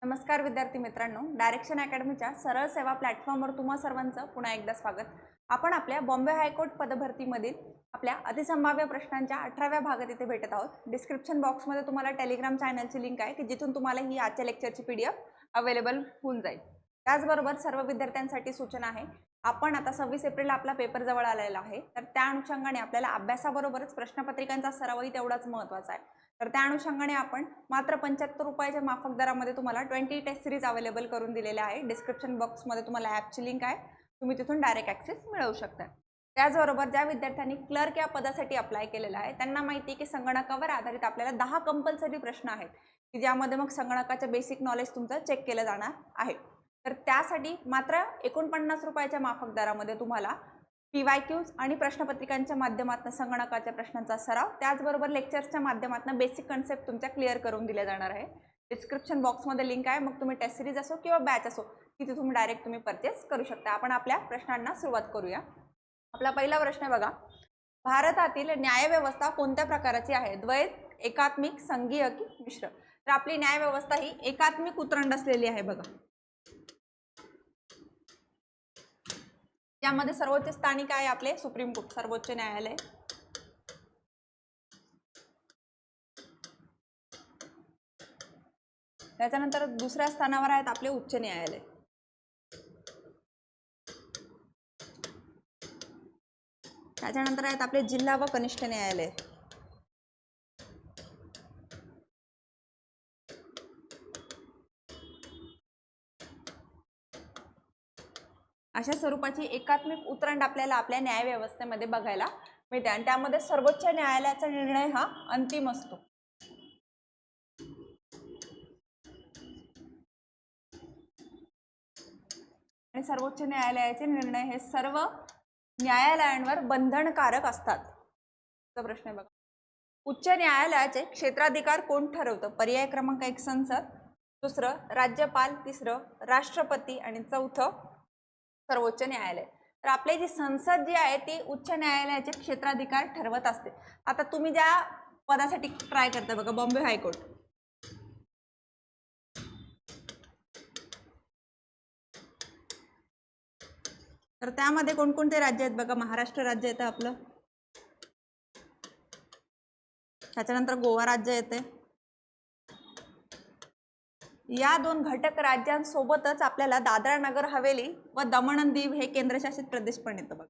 नमस्कार विद्यार्थी मित्रांनो, डायरेक्शन अकॅडमीच्या सरळ सेवा प्लॅटफॉर्मवर तुम्हा सर्वांचं पुन्हा एकदा स्वागत. आपण आपल्या बॉम्बे हायकोर्ट पदभरतीमधील आपल्या अतिसंभाव्य प्रश्नांच्या 18व्या भागात इथे भेटत आहोत. डिस्क्रिप्शन बॉक्समध्ये तुम्हाला टेलिग्राम चॅनलची लिंक आहे की जिथून तुम्हाला ही आजच्या लेक्चरची PDF अवेलेबल होऊन जाईल. त्याचबरोबर सर्व विद्यार्थ्यांसाठी सूचना आहे, आपण आता 26 एप्रिलला आपला पेपर जवळ आलेला आहे, तर त्या अनुषंगाने आपल्याला अभ्यासाबरोबरच प्रश्नपत्रिकांचा सरावही तेवढाच महत्त्वाचा आहे. तर त्या अनुषंगाने आपण मात्र 75 रुपयाच्या माफक दरामध्ये तुम्हाला 20 टेस्ट सिरीज अवेलेबल करून दिलेल्या आहे. डिस्क्रिप्शन बॉक्समध्ये तुम्हाला ॲपची लिंक आहे, तुम्ही तिथून डायरेक्ट ॲक्सेस मिळवू शकता. त्याचबरोबर ज्या विद्यार्थ्यांनी क्लर्क या पदासाठी अप्लाय केलेला आहे त्यांना माहिती आहे की संगणकावर आधारित आपल्याला 10 कंपल्सरी प्रश्न आहेत की ज्यामध्ये मग संगणकाचे बेसिक नॉलेज तुमचं चेक केलं जाणार आहे. तर त्यासाठी मात्र 49 रुपयाच्या माफक दरामध्ये तुम्हाला PYQs आणि प्रश्नपत्रिकांच्या माध्यमातून संगणकाच्या प्रश्नांचा सराव, त्याचबरोबर लेक्चर्सच्या माध्यमातून बेसिक कन्सेप्ट तुमच्या क्लिअर करून दिल्या जाणार आहे. डिस्क्रिप्शन बॉक्समध्ये लिंक आहे, मग तुम्ही टेस्ट सिरीज असो किंवा बॅच असो ती तिथून डायरेक्ट तुम्ही परचेस करू शकता. आपण आपल्या प्रश्नांना सुरुवात करूया. आपला पहिला प्रश्न बघा, भारतातील न्यायव्यवस्था कोणत्या प्रकारची आहे? द्वैत, एकात्मिक, संघीय की मिश्र? तर आपली न्यायव्यवस्था ही एकात्मिक उतरंड असलेली आहे बघा. यामध्ये सर्वोच्च स्थानिक आहे आपले सुप्रीम कोर्ट, सर्वोच्च न्यायालय. त्याच्यानंतर दुसऱ्या स्थानावर आहेत आपले उच्च न्यायालय. त्याच्यानंतर आहेत आपले जिल्हा व कनिष्ठ न्यायालय. अशा स्वरूपाची एकात्मिक उतरंड आपल्याला आपल्या न्यायव्यवस्थेमध्ये बघायला मिळते आणि त्यामध्ये सर्वोच्च न्यायालयाचा निर्णय हा अंतिम असतो. आणि सर्वोच्च न्यायालयाचे निर्णय हे सर्व न्यायालयांवर बंधनकारक असतात. प्रश्न आहे बघा, उच्च न्यायालयाचे क्षेत्राधिकार कोण ठरवतं? पर्याय क्रमांक 1 संसद, दुसरं राज्यपाल, तिसरं राष्ट्रपती आणि चौथं सर्वोच्च न्यायालय. तर आपली जी संसद जी आहे ती उच्च न्यायालयाचे क्षेत्राधिकार ठरवत असते. आता तुम्ही ज्या पदासाठी ट्राय करता बघा, बॉम्बे हायकोर्ट, तर त्यामध्ये कोणकोणते राज्य आहेत बघा. महाराष्ट्र राज्य येतं आपलं, त्याच्यानंतर गोवा राज्य येते. या दोन घटक राज्यांसोबतच आपल्याला दादरा नगर हवेली व दमण आणि दीव हे केंद्रशासित प्रदेश पण येतं बघा.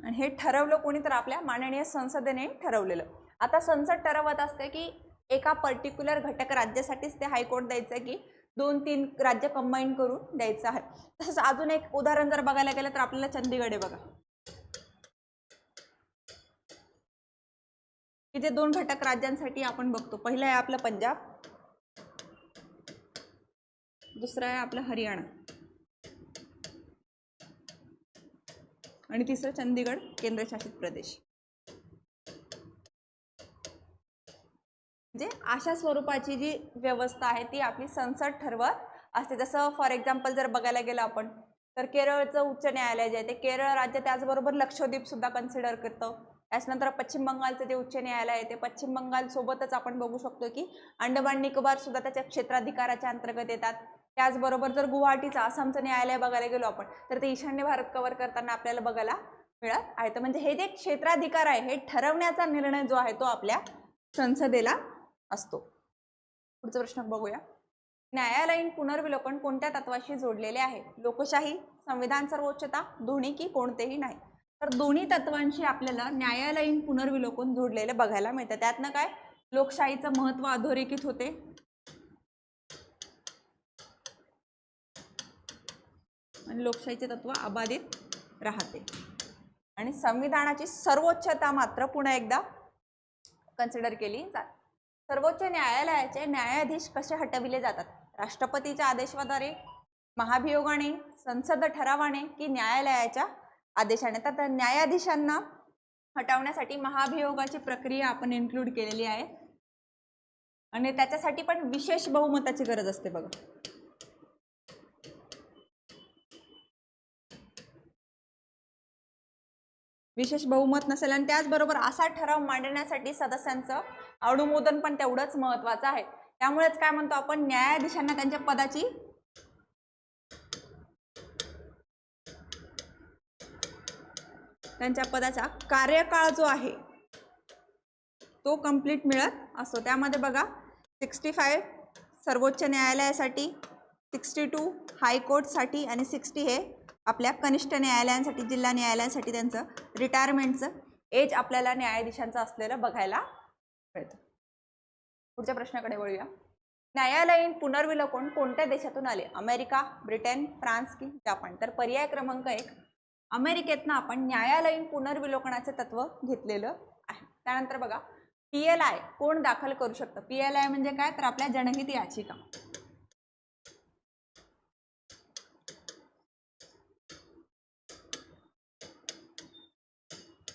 आणि हे ठरवलं कोणी? तर आपल्या माननीय संसदेने ठरवलेलं. आता संसद ठरवत असते की एका पर्टिक्युलर घटक राज्यासाठीच ते हायकोर्ट द्यायचं की 2-3 राज्य कंबाईन करून द्यायचं आहे. तसंच अजून एक उदाहरण जर बघायला गेलं तर आपल्याला चंदीगड आहे बघा, की जे 2 घटक राज्यांसाठी आपण बघतो. पहिलं आहे आपलं पंजाब, दुसरं आहे आपलं हरियाणा आणि तिसरं चंदीगड केंद्रशासित प्रदेश. म्हणजे अशा स्वरूपाची जी व्यवस्था आहे ती आपली संसद ठरवत असते. जसं फॉर एक्झाम्पल जर बघायला गेलं आपण तर केरळचं उच्च न्यायालय जे आहे ते केरळ राज्य, त्याचबरोबर लक्षद्वीप सुद्धा कन्सिडर करतं. त्याच्यानंतर पश्चिम बंगालचं जे उच्च न्यायालय आहे ते पश्चिम बंगाल सोबतच आपण बघू शकतो की अंदमान निकोबार सुद्धा त्याच्या क्षेत्राधिकाराच्या अंतर्गत येतात. त्याचबरोबर जर गुवाहाटीचं आसामचं न्यायालय बघायला गेलो आपण तर ते ईशान्य भारत कव्हर करताना आपल्याला बघायला मिळत आहे. तर म्हणजे हे जे क्षेत्राधिकार आहे हे ठरवण्याचा निर्णय जो आहे तो आपल्या संसदेला असतो. पुढचा प्रश्न बघूया, न्यायालयीन पुनर्विलोकन कोणत्या तत्वाशी जोडलेले आहे? लोकशाही, संविधान सर्वोच्चता, दोन्ही की कोणतेही नाही? तर दोन्ही तत्वांशी आपल्याला न्यायालयीन पुनर्विलोकन जोडलेले बघायला मिळतं. त्यातनं काय? लोकशाहीचं महत्त्व अधोरेखित होते आणि लोकशाहीचे तत्व अबाधित राहते आणि संविधानाची सर्वोच्चता मात्र पुन्हा एकदा कन्सिडर केली जाते. सर्वोच्च न्यायालयाचे न्यायाधीश कसे हटविले जातात? राष्ट्रपतीच्या आदेशाद्वारे, महाभियोगाने, संसद ठरावाने की न्यायालयाच्या आदेशाने? तर न्यायाधीशांना हटवण्यासाठी महाभियोगाची प्रक्रिया आपण इन्क्लूड केलेली आहे आणि त्याच्यासाठी पण विशेष बहुमताची गरज असते बघा. विशेष बहुमत नसेल आणि त्याचबरोबर असा ठराव मांडण्यासाठी सदस्यांचं अनुमोदन पण तेवढंच महत्वाचं आहे. त्यामुळेच काय म्हणतो आपण, न्यायाधीशांना त्यांच्या पदाचा कार्यकाळ जो आहे तो कंप्लीट मिळत असतो. त्यामध्ये बघा 65 सर्वोच्च न्यायालयासाठी, 62 हायकोर्टसाठी आणि 60 हे आपल्या कनिष्ठ न्यायालयांसाठी, जिल्हा न्यायालयांसाठी त्यांचं रिटायरमेंटचं एज आपल्याला न्यायाधीशांचं असलेलं बघायला मिळतं. पुढच्या प्रश्नाकडे वळूया. न्यायालयीन पुनर्विलोकन कोणत्या देशातून आले? अमेरिका, ब्रिटन, फ्रान्स की जापान? तर पर्याय क्रमांक 1 अमेरिकेतनं आपण न्यायालयीन पुनर्विलोकनाचे तत्व घेतलेलं आहे. त्यानंतर बघा PLI कोण दाखल करू शकतं? PLI म्हणजे काय, तर आपल्या जनहित याचिका.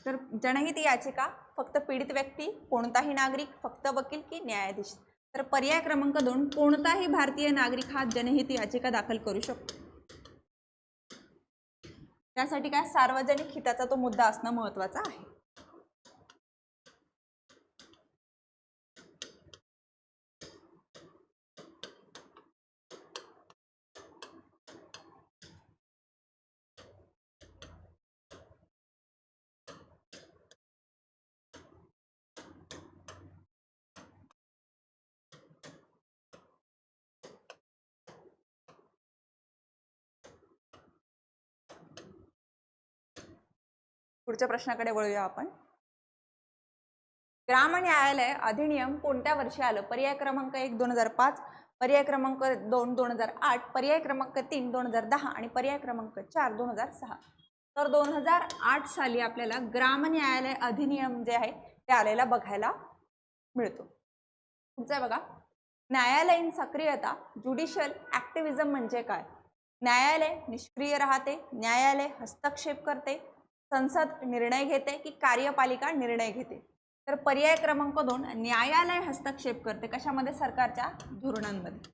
तर जनहित याचिका फक्त पीडित व्यक्ती, कोणताही नागरिक, फक्त वकील की न्यायाधीश? तर पर्याय क्रमांक 2 कोणताही भारतीय नागरिक हा जनहित याचिका दाखल करू शकतो. त्यासाठी काय, सार्वजनिक हिताचा तो मुद्दा असणं महत्वाचं आहे. पुढच्या प्रश्नाकडे वळूया आपण. ग्राम न्यायालय अधिनियम कोणत्या वर्षी आलं? पर्याय क्रमांक 1 2005, पर्याय क्रमांक 2 2008, पर्याय क्रमांक 3 2010 आणि पर्याय क्रमांक 4 2006. तर 2008 साली आपल्याला ग्राम न्यायालय अधिनियम जे आहे ते आलेला बघायला मिळतो. पुढचं बघा, न्यायालयीन सक्रियता ज्युडिशियल ऍक्टिव्हिजम म्हणजे काय? न्यायालय निष्क्रिय राहते, न्यायालय हस्तक्षेप करते, संसद निर्णय घेते की कार्यपालिका निर्णय घेते? तर पर्याय क्रमांक 2 न्यायालय हस्तक्षेप करते. कशामध्ये? सरकारच्या धोरणांमध्ये.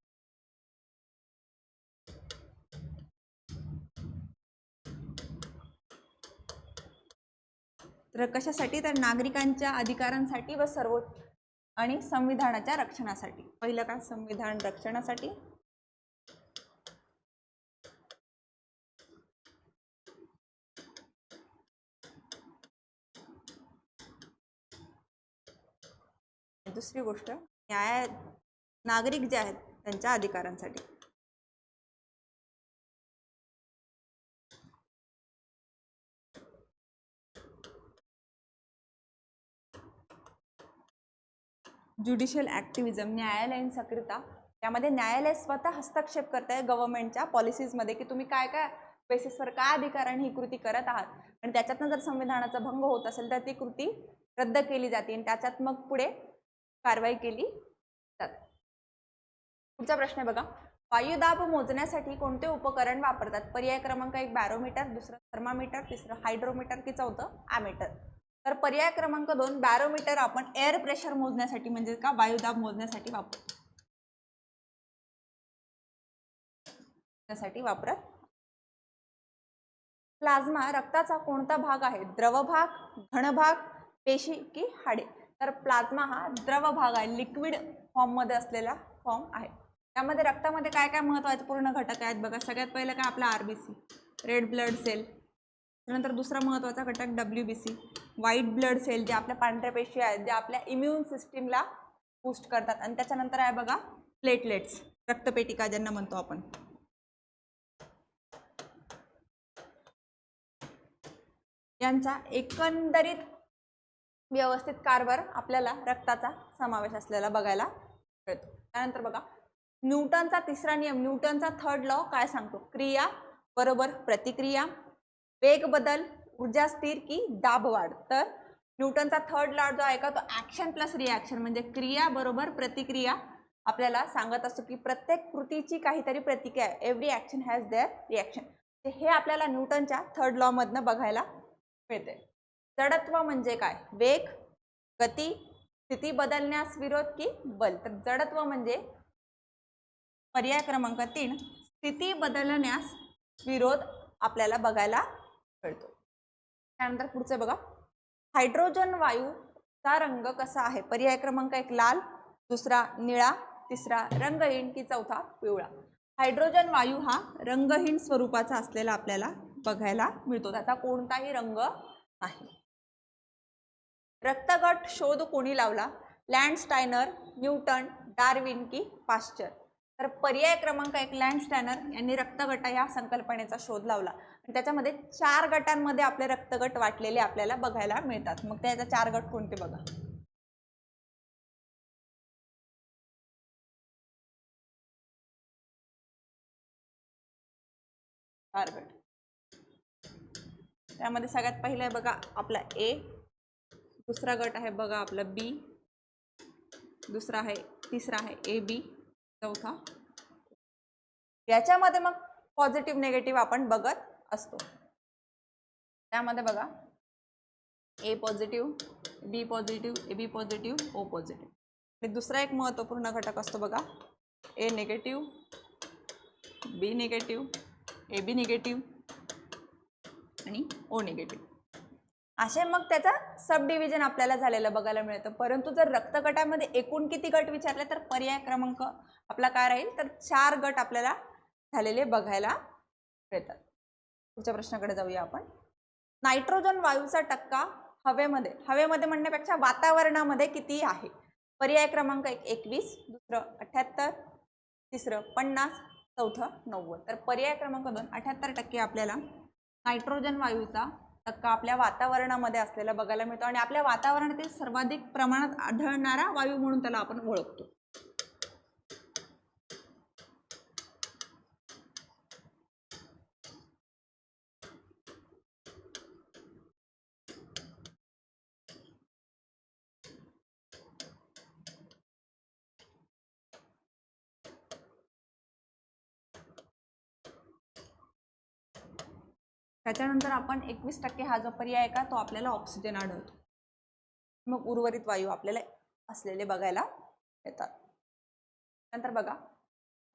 तर कशासाठी? तर नागरिकांच्या अधिकारांसाठी व सर्वोच्च आणि संविधानाच्या रक्षणासाठी. पहिलं काय, संविधान रक्षणासाठी. दुसरी गोष्ट नागरिक जे आहेत त्यांच्या अधिकारांसाठी. ज्युडिशियल ऍक्टिव्हिजम, न्यायालयीन सक्रियता, त्यामध्ये न्यायालय स्वतः हस्तक्षेप करत आहे गव्हर्नमेंटच्या पॉलिसीजमध्ये की तुम्ही काय काय बेसिसवर काय अधिकाराने ही कृती करत आहात, आणि त्याच्यातनं जर संविधानाचा भंग होत असेल तर ती कृती रद्द केली जाते आणि त्याच्यात मग पुढे कारवाई केली जाते. पुढचा प्रश्न बघा, वायुदाब मोजण्यासाठी कोणते उपकरण वापरतात? पर्याय क्रमांक 1 बॅरोमीटर, दुसरं थर्मामीटर, तिसरं हायड्रोमीटर की चौथं ॲमीटर? तर पर्याय क्रमांक 2 बॅरोमीटर आपण एअर प्रेशर मोजण्यासाठी म्हणजे का वायुदाब मोजण्यासाठी वापरतो, त्यासाठी वापरत. प्लाझ्मा रक्ताचा कोणता भाग आहे? द्रव भाग, घन भाग, पेशी की हाडे? तर प्लाझ्मा हा द्रव भाग आहे, लिक्विड फॉर्म मध्ये असलेला फॉर्म आहे. त्यामध्ये रक्तामध्ये काय काय महत्त्वाचे पूर्ण घटक आहेत बघा. सगळ्यात पहिलं काय, आपला RBC रेड ब्लड सेल, त्यानंतर दुसरा महत्त्वाचा घटक WBC व्हाईट ब्लड सेल, जे आपल्या पांढऱ्या पेशी आहेत जे आपल्या इम्युन सिस्टीमला बूस्ट करतात, आणि त्याच्यानंतर आहे बघा प्लेटलेट्स, रक्तपेटिका ज्यांना म्हणतो आपण. यांचा एकंदरीत व्यवस्थित कारभार आपल्याला रक्ताचा समावेश असलेला बघायला मिळतो. त्यानंतर बघा न्यूटनचा तिसरा नियम, न्यूटनचा थर्ड लॉ काय सांगतो? क्रिया बरोबर प्रतिक्रिया, वेग बदल, ऊर्जा स्थिर की दाब वाढ? तर न्यूटनचा थर्ड लॉ जो आहे का तो ऍक्शन प्लस रिॲक्शन म्हणजे क्रिया बरोबर प्रतिक्रिया आपल्याला सांगत असतो की प्रत्येक कृतीची काहीतरी प्रतिक्रिया आहे. Every action has their reaction. हे आपल्याला न्यूटनच्या थर्ड लॉ मधनं बघायला मिळते. जडत्व म्हणजे काय? वेग, गती, स्थिती बदलण्यास विरोध की बल? तर जडत्व म्हणजे पर्याय क्रमांक 3 स्थिती बदलण्यास विरोध आपल्याला बघायला मिळतो. त्यानंतर पुढचे बघा, हायड्रोजन वायूचा रंग कसा आहे? पर्याय क्रमांक 1 लाल, दुसरा निळा, तिसरा रंगहीन की चौथा पिवळा. हायड्रोजन वायू हा रंगहीन स्वरूपाचा असलेला आपल्याला बघायला मिळतो, त्याचा कोणताही रंग नाही. रक्तगट शोध कोणी लावला? लँडस्टायनर, न्यूटन, डार्विन की पाश्चर. तर पर्याय क्रमांक 1 लँडस्टायनर यांनी रक्तगट या संकल्पनेचा शोध लावला आणि त्याच्यामध्ये 4 गटांमध्ये आपले रक्तगट वाटलेले आपल्याला बघायला मिळतात. मग त्याचे 4 गट कोणते बघा. त्यामध्ये सगळ्यात पहिला आहे बघा आपला ए, दुसरा गट आहे बघा आपला बी, दुसरा आहे, तिसरा आहे ए बी, चौथा. याच्यामध्ये मग पॉझिटिव्ह निगेटिव्ह आपण बघत असतो. त्यामध्ये बघा A positive, B positive, A B positive, O positive. आणि दुसरा एक महत्त्वपूर्ण घटक असतो बघा A negative, B negative, A B negative आणि ओ निगेटिव्ह. असे मग त्याचा सब डिव्हिजन आपल्याला झालेलं बघायला मिळतं. परंतु जर रक्तगटामध्ये एकूण किती गट विचारले तर पर्याय क्रमांक आपला काय राहील तर 4 गट आपल्याला झालेले बघायला मिळतात. पुढच्या प्रश्नाकडे जाऊया आपण. नायट्रोजन वायूचा टक्का हवेमध्ये म्हणण्यापेक्षा वातावरणामध्ये किती आहे? पर्याय क्रमांक 1 21, दुसरं 78, तिसरं 50, चौथं 90. तर पर्याय क्रमांक 2 78% आपल्याला नायट्रोजन वायूचा टक्का आपल्या वातावरणामध्ये असलेला बघायला मिळतो आणि आपल्या वातावरणातील सर्वाधिक प्रमाणात आढळणारा वायू म्हणून त्याला आपण ओळखतो. त्याच्यानंतर आपण 21% हा जो पर्याय आहे का तो आपल्याला ऑक्सिजन आढळतो. मग उर्वरित वायू आपल्याला असलेले बघायला येतात. नंतर बघा,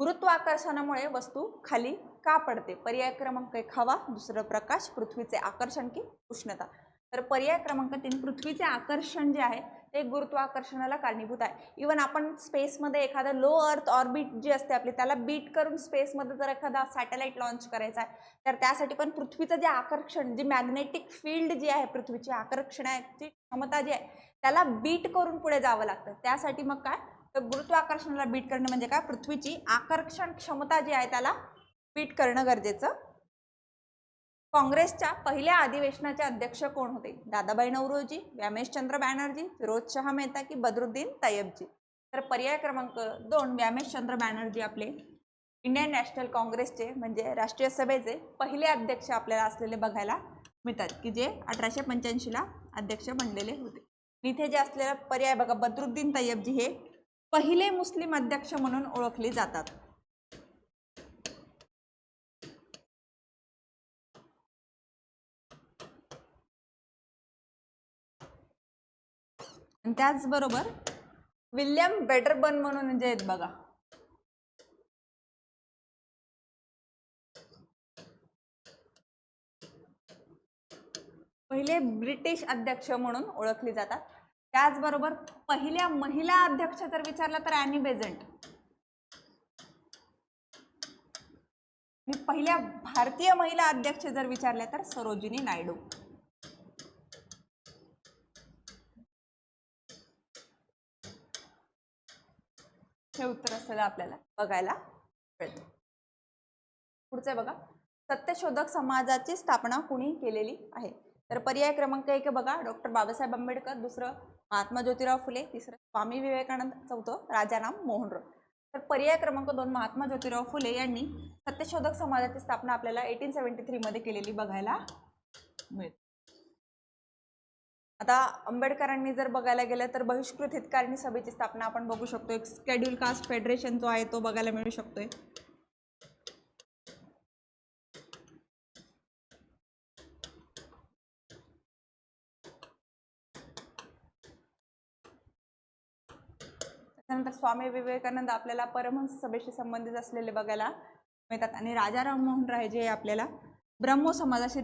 गुरुत्वाकर्षणामुळे वस्तू खाली का पडते? पर्याय क्रमांक 1 हवा, दुसरं प्रकाश, पृथ्वीचे आकर्षण की उष्णता. तर पर्याय क्रमांक 3 पृथ्वीचे आकर्षण जे आहे ते गुरुत्वाकर्षणाला कारणीभूत आहे. इवन आपण स्पेसमध्ये एखादा लो अर्थ ऑर्बिट जी असते आपली त्याला बीट करून स्पेसमध्ये जर एखादा सॅटेलाइट लॉन्च करायचा आहे तर त्यासाठी पण पृथ्वीचं जे आकर्षण, जी मॅग्नेटिक फील्ड जी आहे पृथ्वीची आकर्षणाची क्षमता जी आहे त्याला बीट करून पुढे जावं लागतं. त्यासाठी मग काय तर गुरुत्वाकर्षणाला बीट करणं म्हणजे काय पृथ्वीची आकर्षण क्षमता जी आहे त्याला बीट करणं गरजेचं. काँग्रेसच्या पहिल्या अधिवेशनाचे अध्यक्ष कोण होते? दादाभाई नौरोजी, व्यामेशचंद्र बॅनर्जी, फिरोजशहा मेहता की बदरुद्दीन तय्यबजी. तर पर्याय क्रमांक 2 व्यामेशचंद्र बॅनर्जी आपले इंडियन नॅशनल काँग्रेसचे म्हणजे राष्ट्रीय सभेचे पहिले अध्यक्ष आपल्याला असलेले बघायला मिळतात की जे 1885 ला अध्यक्ष बनलेले होते. इथे जे असलेला पर्याय बघा बदरुद्दीन तय्यबजी हे पहिले मुस्लिम अध्यक्ष म्हणून ओळखले जातात. आणि त्याचबरोबर विल्यम वेडरबर्न म्हणून जे आहेत बघा पहिले ब्रिटिश अध्यक्ष म्हणून ओळखले जातात. त्याचबरोबर पहिल्या महिला अध्यक्ष जर विचारला तर ॲनी बेझंट आणि पहिल्या भारतीय महिला अध्यक्ष जर विचारल्या तर सरोजिनी नायडू. हे उत्तर असलेलं आपल्याला बघायला मिळतं. पुढचे बघा, सत्यशोधक समाजाची स्थापना कुणी केलेली आहे? तर पर्याय क्रमांक 1 बघा डॉक्टर बाबासाहेब आंबेडकर, दुसरं महात्मा ज्योतिराव फुले, तिसरं स्वामी विवेकानंद, चौथं राजाराम मोहन रॉय. तर पर्याय क्रमांक 2 महात्मा ज्योतिराव फुले यांनी सत्यशोधक समाजाची स्थापना आपल्याला 1873 मध्ये केलेली बघायला मिळते. आता आंबेडकरांनी जर बघायला गेलं तर बहिष्कृत हितकारिणी सभेची स्थापना आपण बघू शकतो. एक शेड्यूल कास्ट फेडरेशन जो आहे तो बघायला मिळू शकतोय. त्यानंतर स्वामी विवेकानंद आपल्याला परमहंस सभेशी संबंधित असलेले बघायला मिळतात आणि राजाराम मोहन राय जे आपल्याला ब्रह्मो समाजाशी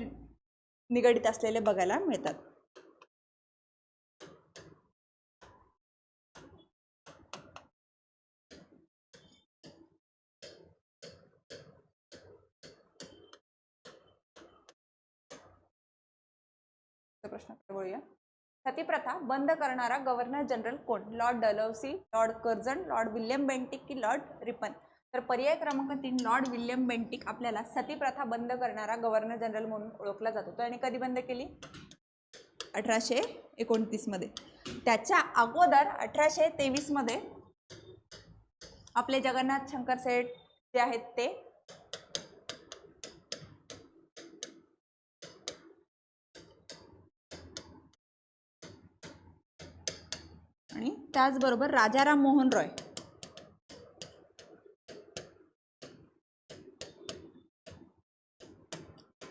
निगडित असलेले बघायला मिळतात. प्रश्न बोलूया. सतीप्रथा बंद करणारा गव्हर्नर जनरल कोण? Lord Dalhousie, Lord Curzon, Lord William Bentinck की लॉर्ड रिपन? तर पर्याय क्रमांक 3 लॉर्ड विल्यम बेंटिक आपल्याला सतीप्रथा बंद करणारा गव्हर्नर जनरल म्हणून ओळखला जातो. त्याने कधी बंद केली? 1829 मध्ये. त्याच्या अगोदर 1823 मध्ये आपले जगन्नाथ शंकर सेठ जे आहेत ते आणि त्याचबरोबर राजाराम मोहन रॉय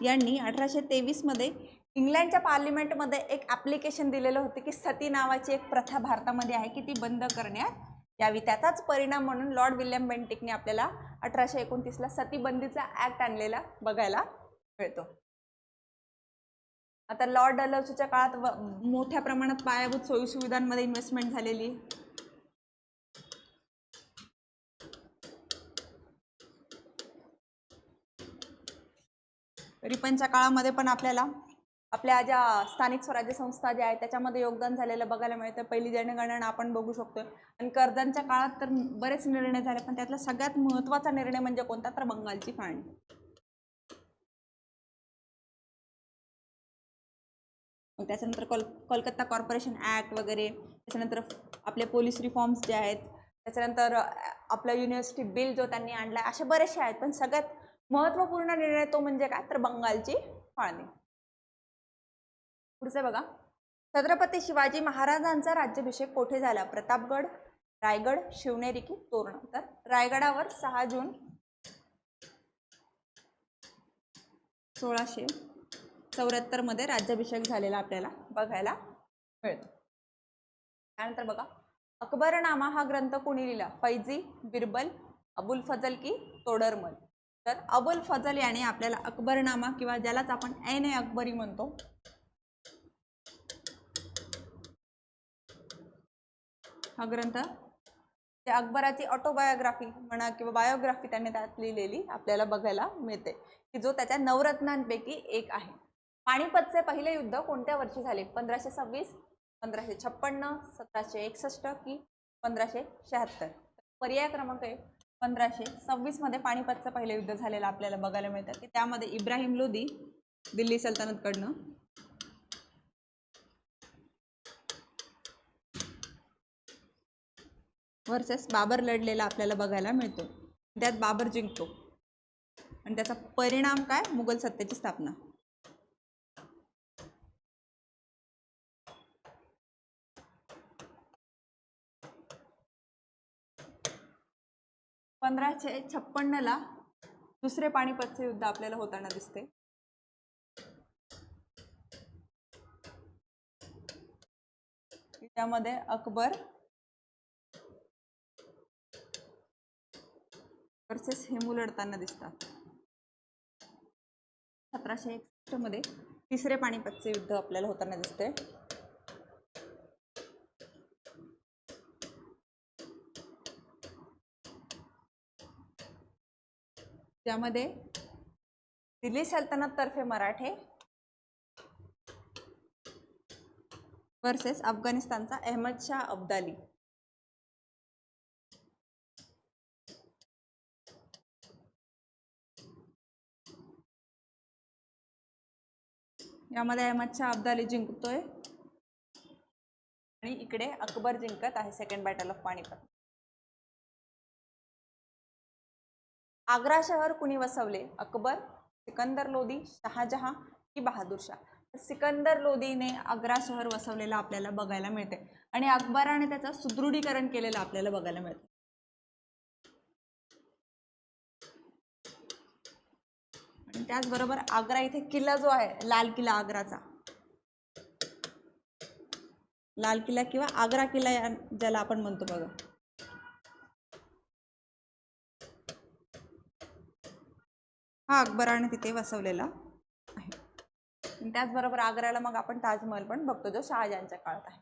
यांनी 1823 मध्ये इंग्लंडच्या पार्लिमेंटमध्ये एक ॲप्लिकेशन दिलेलं होतं की सती नावाची एक प्रथा भारतामध्ये आहे की ती बंद करण्यात यावी. त्याचाच परिणाम म्हणून लॉर्ड विल्यम बेंटिकने आपल्याला 1829 ला सतीबंदीचा ऍक्ट आणलेला बघायला मिळतो. आता लॉर्ड डलहौसीच्या काळात मोठ्या प्रमाणात पायाभूत सोयीसुविधांमध्ये इन्व्हेस्टमेंट झालेली. रिपनच्या काळामध्ये पण आपल्याला आपल्या ज्या स्थानिक स्वराज्य संस्था ज्या आहेत त्याच्यामध्ये योगदान झालेलं बघायला मिळतं. पहिली जनगणना आपण बघू शकतोय. आणि कर्जनच्या काळात तर बरेच निर्णय झाले, पण त्यातला सगळ्यात महत्त्वाचा निर्णय म्हणजे कोणता? तर बंगालची फाळणी. मग त्याच्यानंतर कोलकाता कॉर्पोरेशन ऍक्ट वगैरे, त्याच्यानंतर आपले पोलीस रिफॉर्म्स जे आहेत, त्याच्यानंतर आपला युनिव्हर्सिटी बिल जो त्यांनी आणला, असे बरेचसे आहेत. पण सगळ्यात महत्त्वपूर्ण निर्णय तो म्हणजे काय? तर बंगालची फाळणी. पुढचे बघा. छत्रपती शिवाजी महाराजांचा राज्याभिषेक कोठे झाला? प्रतापगड, रायगड, शिवनेरी की तोरणा? तर रायगडावर 6 जून 1674 मध्ये राज्याभिषेक झालेला आपल्याला बघायला मिळतो. त्यानंतर बघा. अकबरनामा हा ग्रंथ कोणी लिहिला? फैजी, बिरबल, अबुल फजल की तोडरमल? तर अबुल फजल याने आपल्याला अकबरनामा किंवा ज्यालाच आपण ऐन अकबरी म्हणतो हा ग्रंथ, ते अकबराची ऑटोबायोग्राफी म्हणा किंवा बायोग्राफी त्यांनी त्यात लिहिलेली आपल्याला बघायला मिळते की जो त्याच्या नवरत्नांपैकी एक आहे. पानिपतचे पहिले युद्ध कोणत्या वर्षी झाले? 1526, 1556, 1761 की 1576? पर्याय क्रमांक 1 1526 मध्ये पानिपतचं पहिले युद्ध झालेलं आपल्याला बघायला मिळतं की त्यामध्ये इब्राहिम लोदी दिल्ली सल्तनतकडनं वर्सेस बाबर लढलेला आपल्याला बघायला मिळतो. त्यात बाबर जिंकतो आणि त्याचा परिणाम काय? मुघल सत्तेची स्थापना. ला 1556 दुसरे पानिपतचे युद्ध आपल्याला होताना दिसते. त्यामध्ये अकबर वर्सेस हेमू लढताना दिसतात. 1761 मध्ये तिसरे पानिपतचे युद्ध आपल्याला होताना दिसते. त्यामध्ये दिल्ली सल्तनत तर्फे मराठे वर्सेस अफगाणिस्तानचा अहमद शाह अब्दाली. यामध्ये अहमद शाह अब्दाली जिंकतोय आणि इकडे अकबर जिंकत आहे. Second battle of Panipat. Agra शहर कुणी वसवले? अकबर, सिकंदर लोदी, शहाजहां की बहादूर शाह? सिकंदर लोदीने आग्रा शहर वसवलेलं आपल्याला बघायला मिळते आणि अकबराने त्याचं सुदृढीकरण केलेलं आपल्याला बघायला मिळते. आणि त्याचबरोबर आग्रा इथे किल्ला जो आहे लाल किल्ला आग्राचा, लाल किल्ला किंवा आग्रा किल्ला ज्याला आपण म्हणतो बघा, हा अकबराने तिथे वसवलेला आहे. त्याचबरोबर आग्र्याला मग आपण ताजमहल पण बघतो जो शहाजहानच्या काळात आहे.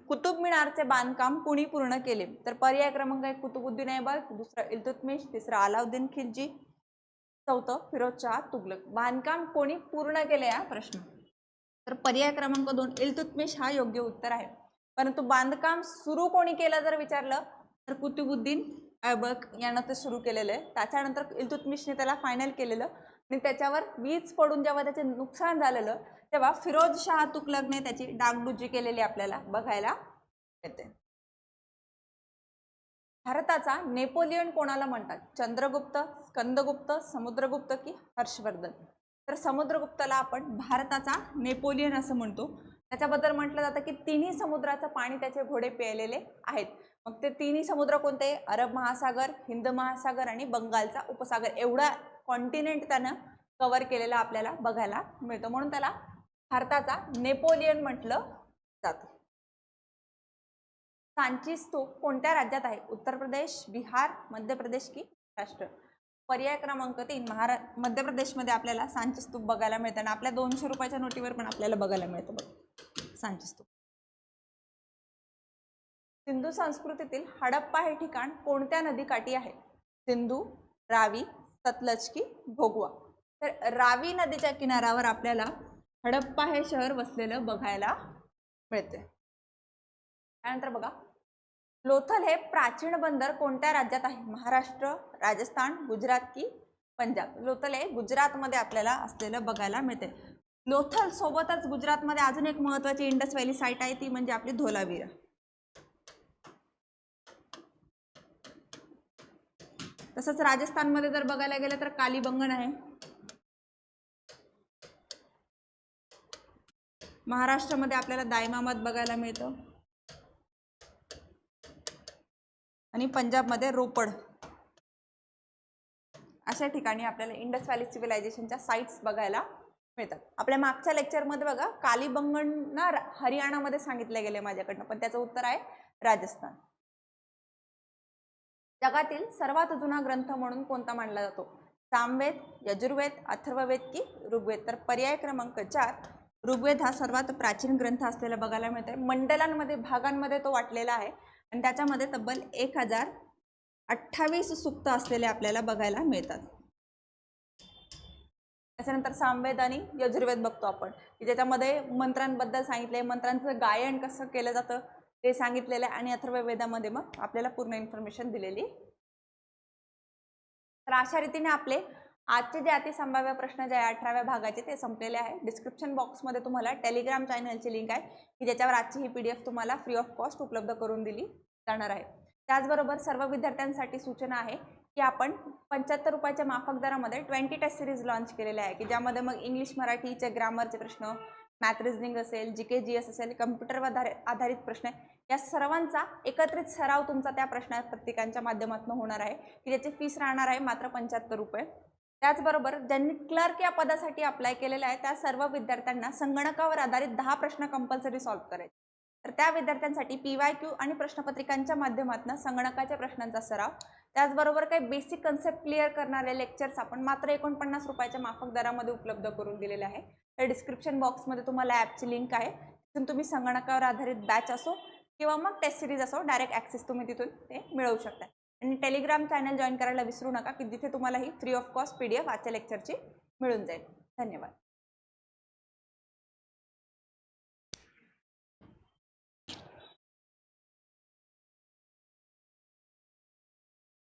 कुतुब मिनारचे बांधकाम कुणी पूर्ण केले? तर पर्याय क्रमांक 1 कुतुबुद्दीन ऐबक, दुसरं इल्तुतमिश, तिसरं अलाउद्दीन खिलजी, चौथं फिरोजशाह तुगलक. बांधकाम कोणी पूर्ण केले हा प्रश्न? तर पर्याय क्रमांक 2 इल्तुतमिश हा योग्य उत्तर आहे. परंतु बांधकाम सुरू कोणी केलं जर विचारलं तर कुतुबुद्दीन ऐबक यानं ते सुरू केलेलं आहे. त्याच्यानंतर इल्तुतमिशने त्याला फायनल केलेलं आणि त्याच्यावर वीज पडून जेव्हा त्याचे नुकसान झालेलं तेव्हा फिरोजशाह तुगलकने त्याची डागडुजी केलेली आपल्याला बघायला येते. भारताचा नेपोलियन कोणाला म्हणतात? चंद्रगुप्त, स्कंदगुप्त, समुद्रगुप्त की हर्षवर्धन? तर समुद्रगुप्तला आपण भारताचा नेपोलियन असं म्हणतो. त्याच्याबद्दल म्हटलं जातं की तिन्ही समुद्राचं पाणी त्याचे घोडे प्यायलेले आहेत. मग ते तिन्ही समुद्र कोणते? अरब महासागर, हिंद महासागर आणि बंगालचा उपसागर. एवढा कॉन्टिनेंट त्यानं कव्हर केलेला आपल्याला बघायला मिळतो, म्हणून त्याला भारताचा नेपोलियन म्हटलं जातं. सांची स्तूप कोणत्या राज्यात आहे? उत्तर प्रदेश, बिहार, मध्य प्रदेश की महाराष्ट्र? पर्याय क्रमांक 3 मध्य प्रदेशमध्ये आपल्याला सांची स्तूप बघायला मिळतं आणि आपल्या 200 रुपयाच्या नोटीवर पण आपल्याला बघायला मिळतं बघ सांची स्तूप. सिंधू संस्कृतीतील हडप्पा हे ठिकाण कोणत्या नदीकाठी आहे? सिंधू, रावी, सतलज की भोगवा? तर रावी नदीच्या किनाऱ्यावर आपल्याला हडप्पा हे शहर वसलेलं बघायला मिळते. त्यानंतर बघा लोथल हे प्राचीन बंदर कोणत्या राज्यात आहे? महाराष्ट्र, राजस्थान, गुजरात की पंजाब? लोथल हे गुजरातमध्ये आपल्याला असलेलं बघायला मिळते. लोथल सोबतच गुजरातमध्ये अजून एक महत्त्वाची इंडस व्हॅली साईट आहे ती म्हणजे आपली धोलावीरा. तसंच राजस्थानमध्ये जर बघायला गेलं तर कालीबंगन आहे. महाराष्ट्रामध्ये आपल्याला दायमामद बघायला मिळतं आणि पंजाबमध्ये रोपड. अशा ठिकाणी आपल्याला इंडस व्हॅली सिव्हिलायझेशनच्या साइट्स बघायला मिळतात. आपल्या मागच्या लेक्चरमध्ये बघा कालीबंगन ना हरियाणामध्ये सांगितले गेले माझ्याकडनं, पण त्याचं उत्तर आहे राजस्थान. जगातील सर्वात जुना ग्रंथ म्हणून कोणता मानला जातो? सामवेद, यजुर्वेद, अथर्ववेद की ऋग्वेद? तर पर्याय क्रमांक 4 ऋग्वेद हा सर्वात प्राचीन ग्रंथ असलेला बघायला मिळतोय. मंडलांमध्ये भागांमध्ये तो वाटलेला आहे आणि त्याच्यामध्ये तब्बल 1028 सूक्त असलेले आपल्याला बघायला मिळतात. त्याच्यानंतर सामवेद आणि यजुर्वेद बघतो आपण की ज्याच्यामध्ये मंत्रांबद्दल सांगितले, मंत्रांचं गायन कसं केलं जातं ते सांगितलेलं आहे आणि अथर्ववेदामध्ये मग आपल्याला पूर्ण इन्फॉर्मेशन दिलेली. तर अशा रीतीने आपले आजचे जे अतिसंभाव्य प्रश्न जे आहे 18व्या भागाचे ते संपलेले आहे. डिस्क्रिप्शन बॉक्समध्ये तुम्हाला टेलिग्राम चॅनलची लिंक आहे की ज्याच्यावर आजची ही PDF तुम्हाला फ्री ऑफ कॉस्ट उपलब्ध करून दिली जाणार आहे. त्याचबरोबर सर्व विद्यार्थ्यांसाठी सूचना आहे की आपण 75 रुपयाच्या माफक दरामध्ये 20 टेस्ट सिरीज लॉन्च केलेले आहे की ज्यामध्ये मग इंग्लिश मराठीचे ग्रामरचे प्रश्न, मॅथ रिझनिंग असेल, GK GS असेल, कम्प्युटरवर आधारित प्रश्न या सर्वांचा एकत्रित सराव तुमचा त्या प्रश्नपत्रिकांच्या माध्यमातून होणार आहे की ज्याची फीस राहणार आहे मात्र 75 रुपये. त्याचबरोबर ज्यांनी क्लर्क या पदासाठी अप्लाय केलेला आहे त्या सर्व विद्यार्थ्यांना संगणकावर आधारित 10 प्रश्न कंपल्सरी सॉल्व्ह करायचे. तर त्या विद्यार्थ्यांसाठी PYQ आणि प्रश्नपत्रिकांच्या माध्यमातून संगणकाच्या प्रश्नांचा सराव, त्याचबरोबर काही बेसिक कन्सेप्ट क्लिअर करणारे लेक्चर्स आपण मात्र 49 रुपयाच्या माफक दरामध्ये उपलब्ध करून दिलेले आहे. तर डिस्क्रिप्शन बॉक्समध्ये तुम्हाला ॲपची लिंक आहे, तिथून तुम्ही संगणकावर आधारित बॅच असो किंवा मग टेस्ट सिरीज असो डायरेक्ट ॲक्सेस तुम्ही तिथून ते मिळवू शकता. आणि टेलिग्राम चॅनल जॉईन करायला विसरू नका की जिथे तुम्हाला ही फ्री ऑफ कॉस्ट PDF आजच्या लेक्चरची मिळून जाईल. धन्यवाद.